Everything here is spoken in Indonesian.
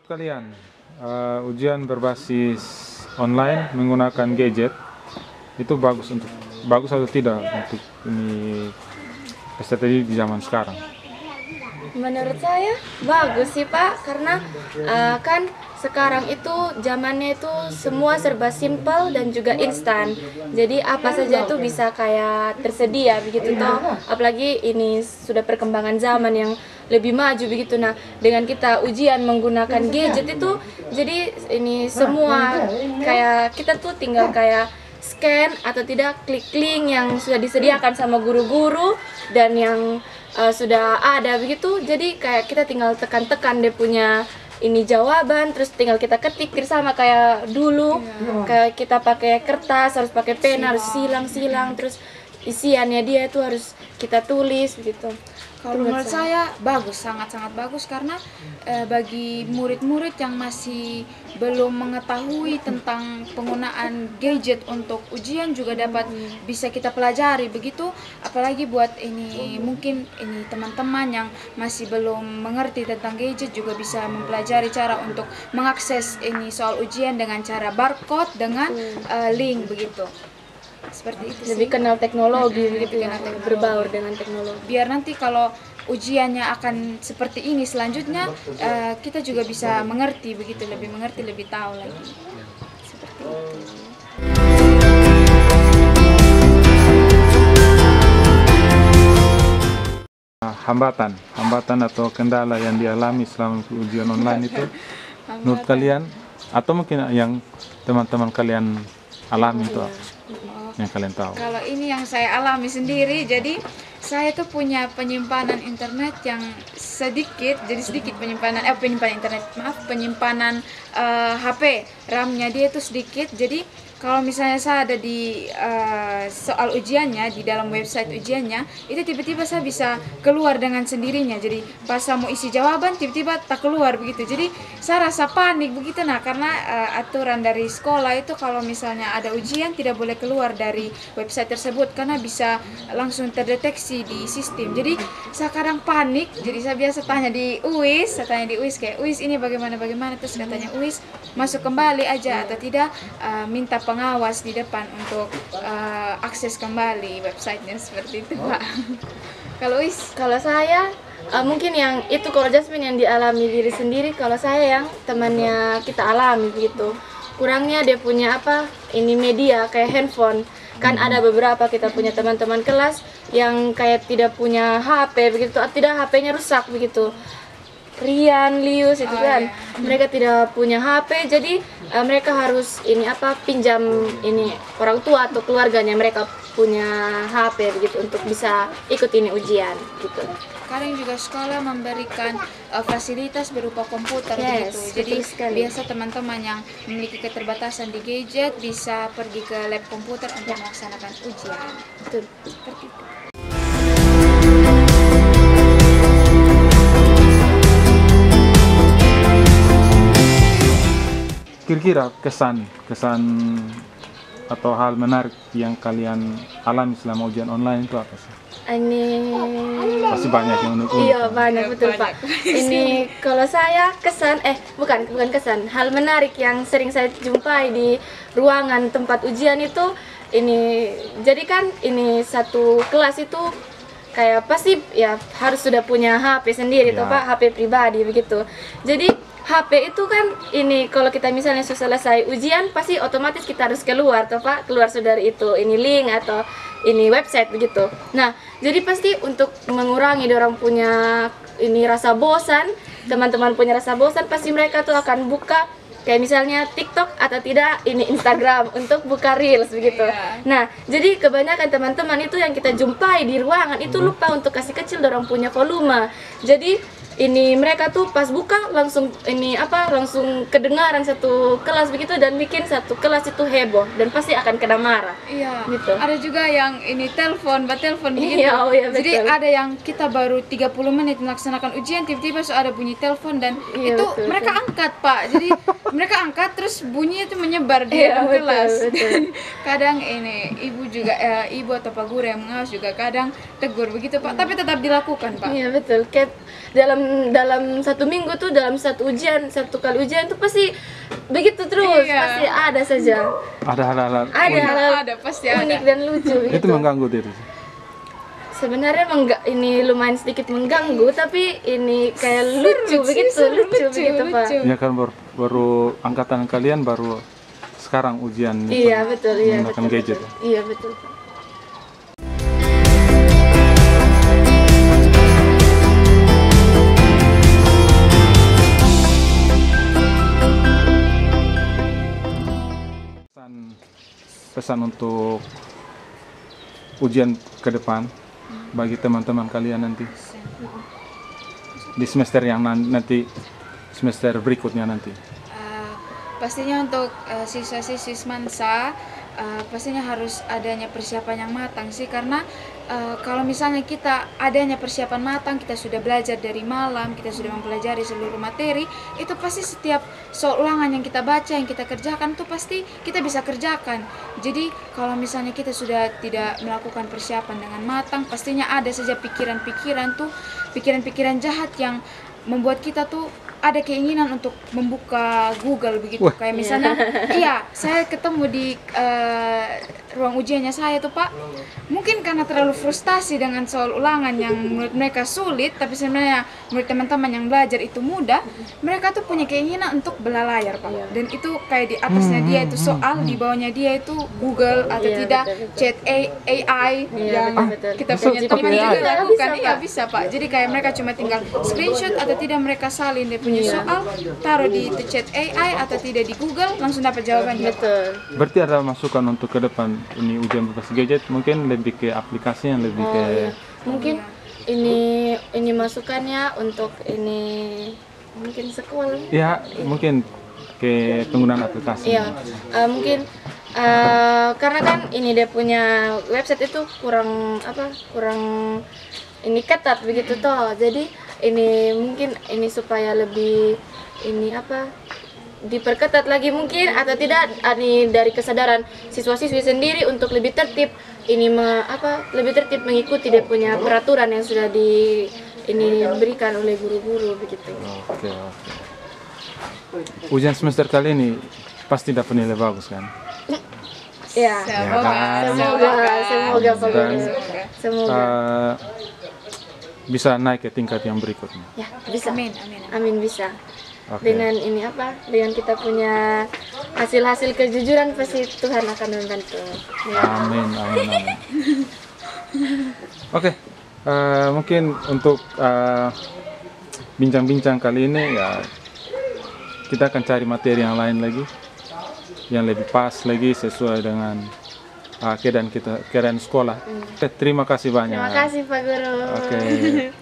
Menurut kalian, ujian berbasis online menggunakan gadget itu bagus atau tidak untuk ini peserta didik di zaman sekarang? Menurut saya bagus sih Pak, karena kan sekarang itu zamannya itu semua serba simpel dan juga instan. Jadi apa saja itu bisa kayak tersedia begitu toh. Apalagi ini sudah perkembangan zaman yang lebih maju begitu. Nah, dengan kita ujian menggunakan gadget itu jadi ini semua kayak kita tuh tinggal kayak scan atau tidak klik link yang sudah disediakan sama guru-guru dan yang sudah ada begitu. Jadi kayak kita tinggal tekan-tekan dia punya ini jawaban, terus tinggal kita ketik sama kayak dulu. Kayak kita pakai kertas, harus pakai pena, harus silang-silang, terus isiannya dia itu harus kita tulis begitu. Kalau menurut saya bagus, sangat-sangat bagus, karena bagi murid-murid yang masih belum mengetahui tentang penggunaan gadget untuk ujian juga dapat bisa kita pelajari begitu. Apalagi buat ini mungkin ini teman-teman yang masih belum mengerti tentang gadget juga bisa mempelajari cara untuk mengakses ini soal ujian dengan cara barcode dengan link begitu. Seperti itu sih. Lebih kenal teknologi begitu ya, berbaur dengan teknologi. Biar nanti kalau ujiannya akan seperti ini selanjutnya kita juga bisa mengerti begitu, lebih mengerti, lebih tahu lagi. Seperti itu. Hambatan atau kendala yang dialami selama ujian online itu menurut kalian, atau mungkin yang teman-teman kalian alami itu apa? Yang kalian tahu? Kalau ini yang saya alami sendiri, jadi saya tuh punya penyimpanan internet yang sedikit, jadi sedikit penyimpanan penyimpanan HP, RAM-nya dia itu sedikit. Jadi kalau misalnya saya ada di soal ujiannya, di dalam website ujiannya, itu tiba-tiba saya bisa keluar dengan sendirinya. Jadi pas saya mau isi jawaban, tiba-tiba tak keluar begitu. Jadi saya rasa panik begitu. Nah, karena aturan dari sekolah itu kalau misalnya ada ujian tidak boleh keluar dari website tersebut karena bisa langsung terdeteksi di sistem. Jadi saya kadang panik. Jadi saya biasa tanya di UIS, kayak UIS ini bagaimana, terus katanya UIS masuk kembali aja atau tidak, minta pengawas di depan untuk akses kembali websitenya, seperti itu Pak. Kalau UIS? Kalau saya mungkin yang itu kalau Jasmine yang dialami diri sendiri, kalau saya yang temannya kita alami begitu. Kurangnya dia punya ini media kayak handphone. Kan ada beberapa kita punya teman-teman kelas yang kayak tidak punya HP begitu, tidak HP-nya rusak begitu. Rian, Lius itu kan, mereka tidak punya HP, jadi mereka harus pinjam ini orang tua atau keluarganya mereka punya HP begitu untuk bisa ikut ini ujian gitu. Kadang juga sekolah memberikan fasilitas berupa komputer gitu. Jadi biasa teman-teman yang memiliki keterbatasan di gadget bisa pergi ke lab komputer untuk melaksanakan ujian. Betul. Seperti itu. Kira-kira kesan atau hal menarik yang kalian alami selama ujian online itu apa sih? Ini Pasti banyak yang unik. iya banyak, betul Pak. Ini kalau saya bukan kesan, hal menarik yang sering saya jumpai di ruangan tempat ujian itu ini, jadi kan ini satu kelas itu kayak pasti ya harus sudah punya HP sendiri toh Pak, HP pribadi begitu. Jadi HP itu kan ini kalau kita misalnya sudah selesai ujian pasti otomatis kita harus keluar toh Pak, keluar sudah itu ini link atau ini website begitu. Nah, jadi pasti untuk mengurangi orang punya ini rasa bosan, teman-teman punya rasa bosan, pasti mereka tuh akan buka kayak misalnya TikTok atau tidak ini Instagram untuk buka reels begitu. Nah, jadi kebanyakan teman-teman itu yang kita jumpai di ruangan itu lupa untuk kasih kecil orang punya volume. Jadi ini mereka tuh pas buka langsung langsung kedengaran satu kelas begitu dan bikin satu kelas itu heboh dan pasti akan kena marah. Iya. Gitu. Ada juga yang ini telepon begitu. Iya, Jadi ada yang kita baru 30 menit melaksanakan ujian tiba-tiba ada bunyi telepon dan itu betul, mereka angkat Pak. Jadi mereka angkat terus bunyinya itu menyebar di dalam kelas. Betul. Kadang ini ibu juga ibu atau pak guru yang mengawas juga kadang tegur begitu Pak, tapi tetap dilakukan Pak. Iya betul. Kayak dalam dalam 1 minggu tuh, dalam satu kali ujian tuh pasti begitu terus. Iya. Pasti ada saja. Ada hal-hal Ada unik. hal-hal Ada, pasti unik ada. dan lucu Itu gitu. mengganggu diri. Sebenarnya ini lumayan sedikit mengganggu, tapi ini kayak lucu sih, begitu, seru, lucu begitu Pak. lucu. Ya kan baru angkatan kalian baru sekarang ujian Iya betul, iya menggunakan betul. gadget. Betul. Iya betul Pak. Pesan untuk ujian ke depan bagi teman-teman kalian nanti di semester yang nanti semester berikutnya nanti. Pastinya untuk siswa-siswi Semansa pastinya harus adanya persiapan yang matang sih, karena kalau misalnya kita adanya persiapan matang, kita sudah belajar dari malam, kita sudah mempelajari seluruh materi, itu pasti setiap soal ulangan yang kita baca, yang kita kerjakan itu pasti kita bisa kerjakan. Jadi kalau misalnya kita sudah tidak melakukan persiapan dengan matang, pastinya ada saja pikiran-pikiran jahat yang membuat kita tuh ada keinginan untuk membuka Google begitu. Wah. Kayak misalnya, iya, saya ketemu di ruang ujiannya saya tuh Pak, mungkin karena terlalu frustasi dengan soal ulangan yang menurut mereka sulit, tapi sebenarnya menurut teman-teman yang belajar itu mudah, mereka tuh punya keinginan untuk belalayar Pak. Dan itu kayak di atasnya dia itu soal, di bawahnya dia itu Google atau Iya, tidak betul, betul. chat AI Iya, yang betul. kita Bisa punya pakai teman AI? juga lakukan. Bisa, Iya Pak. bisa Pak. Jadi kayak mereka cuma tinggal screenshot atau tidak mereka salin dia punya soal, taruh di chat AI atau tidak di Google, langsung dapat jawabannya. Betul. Berarti ada masukan untuk ke depan ini ujian berbasis gadget, mungkin lebih ke aplikasi yang lebih ke Iya. Mungkin ini masukannya untuk ini mungkin sekolah. ya mungkin ke penggunaan aplikasi. Iya, mungkin karena kan ini dia punya website itu kurang ini ketat begitu toh. Jadi ini mungkin ini supaya lebih ini diperketat lagi mungkin, atau tidak ini dari kesadaran siswa-siswi sendiri untuk lebih tertib lebih tertib mengikuti dia punya peraturan yang sudah diberikan oleh guru-guru begitu. Oke. Ujian semester kali ini pasti dapat nilai bagus kan? Ya. Semoga Pak Dan, Guru. Semoga. Bisa naik ke tingkat yang berikutnya. Ya, bisa. Amin, amin. Amin bisa. Oke. Dengan dengan kita punya hasil-hasil kejujuran, pasti Tuhan akan membantu. Ya. Amin. Oke, mungkin untuk bincang-bincang kali ini ya kita akan cari materi yang lain lagi, yang lebih pas lagi sesuai dengan keadaan sekolah. Terima kasih banyak. Terima kasih Pak Guru. Oke.